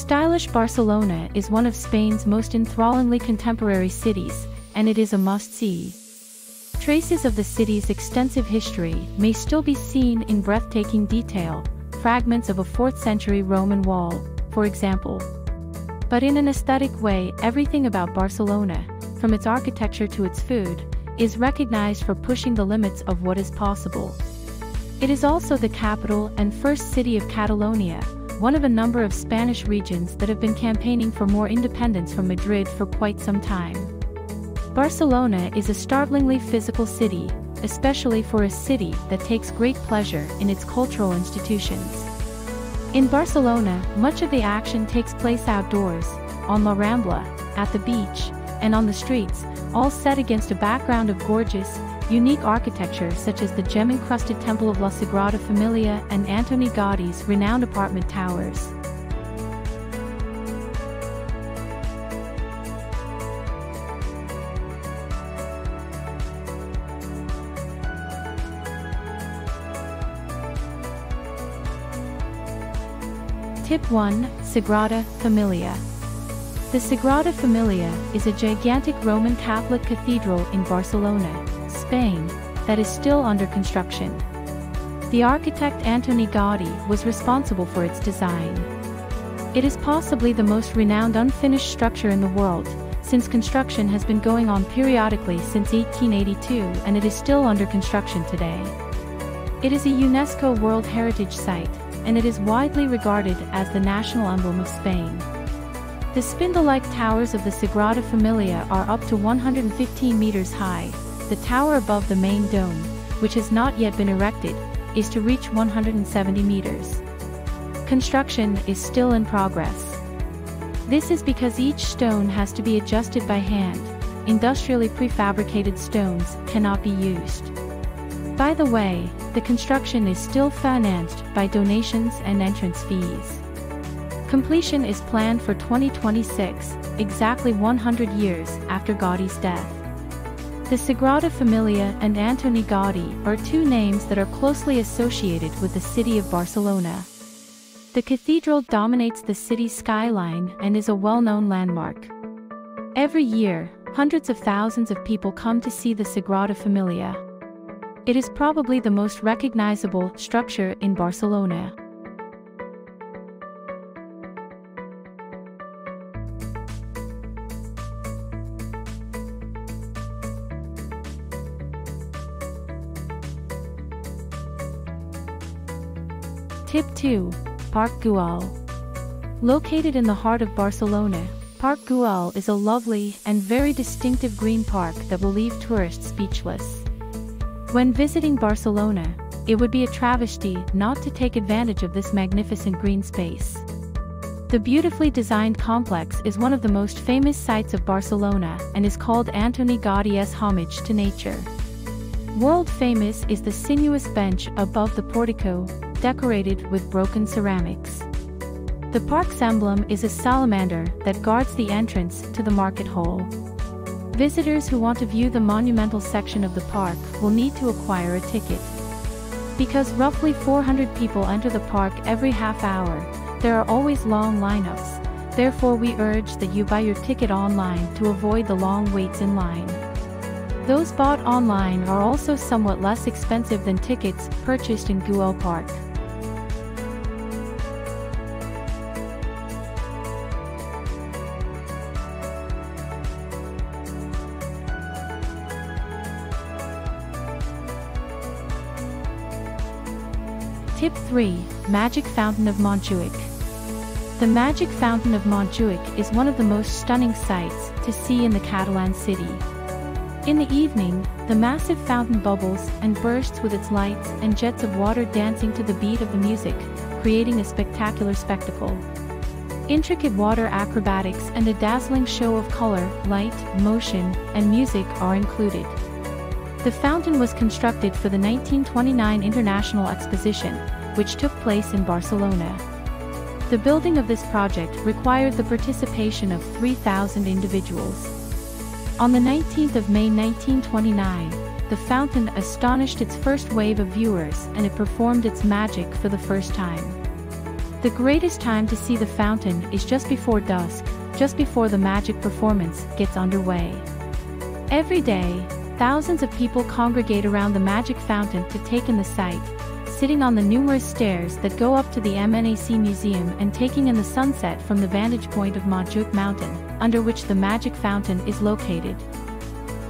stylish Barcelona is one of Spain's most enthrallingly contemporary cities, and it is a must-see. Traces of the city's extensive history may still be seen in breathtaking detail, fragments of a 4th-century Roman wall, for example. But in an aesthetic way, everything about Barcelona, from its architecture to its food, is recognized for pushing the limits of what is possible. It is also the capital and first city of Catalonia, one of a number of Spanish regions that have been campaigning for more independence from Madrid for quite some time. Barcelona is a startlingly physical city, especially for a city that takes great pleasure in its cultural institutions. In Barcelona, much of the action takes place outdoors, on La Rambla, at the beach, and on the streets, all set against a background of gorgeous, unique architecture such as the gem-encrusted Temple of La Sagrada Familia and Antoni Gaudi's renowned apartment towers. Tip 1. Sagrada Familia. The Sagrada Familia is a gigantic Roman Catholic cathedral in Barcelona, Spain, that is still under construction. The architect Antoni Gaudi was responsible for its design. It is possibly the most renowned unfinished structure in the world, since construction has been going on periodically since 1882 and it is still under construction today. It is a UNESCO World Heritage Site, and it is widely regarded as the national emblem of Spain. The spindle-like towers of the Sagrada Familia are up to 115 meters high. The tower above the main dome, which has not yet been erected, is to reach 170 meters. Construction is still in progress. This is because each stone has to be adjusted by hand. Industrially prefabricated stones cannot be used. By the way, the construction is still financed by donations and entrance fees. Completion is planned for 2026, exactly 100 years after Gaudi's death. The Sagrada Familia and Antoni Gaudi are two names that are closely associated with the city of Barcelona. The cathedral dominates the city's skyline and is a well-known landmark. Every year, hundreds of thousands of people come to see the Sagrada Familia. It is probably the most recognizable structure in Barcelona. Tip 2. Park Gual. Located in the heart of Barcelona, Park Gual is a lovely and very distinctive green park that will leave tourists speechless. When visiting Barcelona, it would be a travesty not to take advantage of this magnificent green space. The beautifully designed complex is one of the most famous sites of Barcelona and is called Antoni Gaudi's homage to nature. World famous is the sinuous bench above the portico, decorated with broken ceramics. The park's emblem is a salamander that guards the entrance to the market hall. Visitors who want to view the monumental section of the park will need to acquire a ticket. Because roughly 400 people enter the park every half hour, there are always long lineups, therefore we urge that you buy your ticket online to avoid the long waits in line. Those bought online are also somewhat less expensive than tickets purchased in Gual Park. Tip 3. Magic Fountain of Manchuick. The Magic Fountain of Manchuick is one of the most stunning sights to see in the Catalan city. In the evening, the massive fountain bubbles and bursts with its lights and jets of water dancing to the beat of the music, creating a spectacular spectacle. Intricate water acrobatics and a dazzling show of color, light, motion, and music are included. The fountain was constructed for the 1929 International Exposition, which took place in Barcelona. The building of this project required the participation of 3,000 individuals. On the 19th of May 1929, the fountain astonished its first wave of viewers and it performed its magic for the first time. The greatest time to see the fountain is just before dusk, just before the magic performance gets underway. Every day, thousands of people congregate around the magic fountain to take in the sight, sitting on the numerous stairs that go up to the MNAC Museum and taking in the sunset from the vantage point of Manchuick Mountain, under which the magic fountain is located.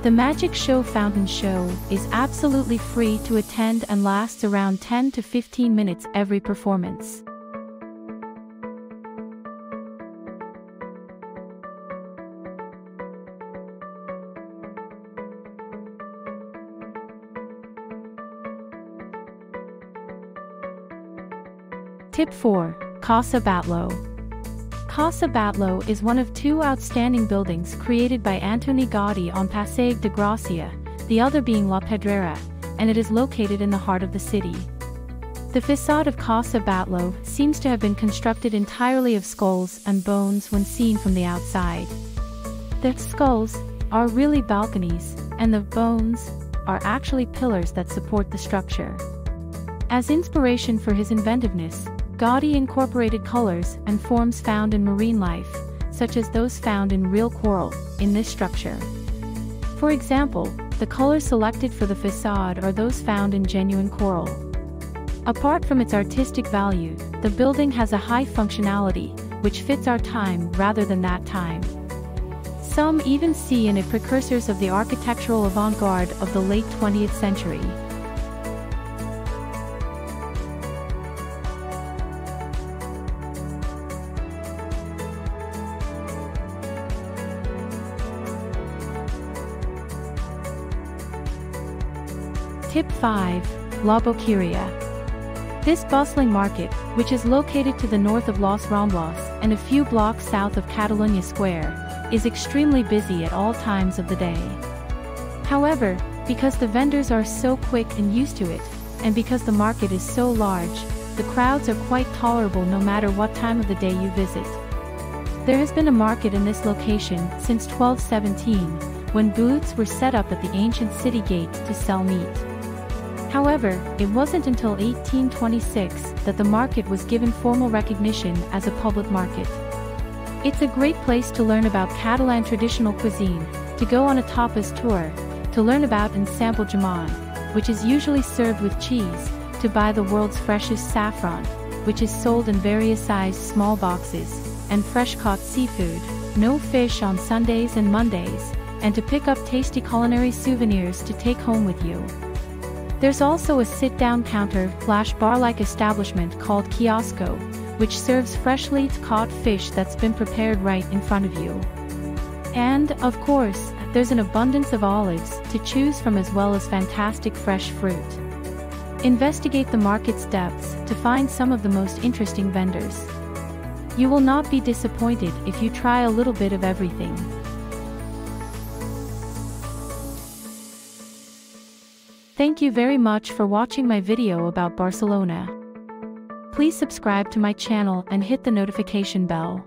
The Magic Show Fountain Show is absolutely free to attend and lasts around 10 to 15 minutes every performance. Tip 4. Casa Batlow. Casa Batlow is one of two outstanding buildings created by Antoni Gaudí on Passeig de Gràcia, the other being La Pedrera, and it is located in the heart of the city. The facade of Casa Batlow seems to have been constructed entirely of skulls and bones when seen from the outside. The skulls are really balconies, and the bones are actually pillars that support the structure. As inspiration for his inventiveness, Gaudí incorporated colors and forms found in marine life, such as those found in real coral, in this structure. For example, the colors selected for the facade are those found in genuine coral. Apart from its artistic value, the building has a high functionality, which fits our time rather than that time. Some even see in it precursors of the architectural avant-garde of the late 20th century. Tip 5. La Boqueria. This bustling market, which is located to the north of Los Ramblas and a few blocks south of Catalunya Square, is extremely busy at all times of the day. However, because the vendors are so quick and used to it, and because the market is so large, the crowds are quite tolerable no matter what time of the day you visit. There has been a market in this location since 1217, when booths were set up at the ancient city gate to sell meat. However, it wasn't until 1826 that the market was given formal recognition as a public market. It's a great place to learn about Catalan traditional cuisine, to go on a tapas tour, to learn about and sample jamon, which is usually served with cheese, to buy the world's freshest saffron, which is sold in various sized small boxes, and fresh-caught seafood, no fish on Sundays and Mondays, and to pick up tasty culinary souvenirs to take home with you. There's also a sit-down counter/bar-like establishment called Kiosco, which serves freshly caught fish that's been prepared right in front of you. And, of course, there's an abundance of olives to choose from as well as fantastic fresh fruit. Investigate the market's depths to find some of the most interesting vendors. You will not be disappointed if you try a little bit of everything. Thank you very much for watching my video about Barcelona. Please subscribe to my channel and hit the notification bell.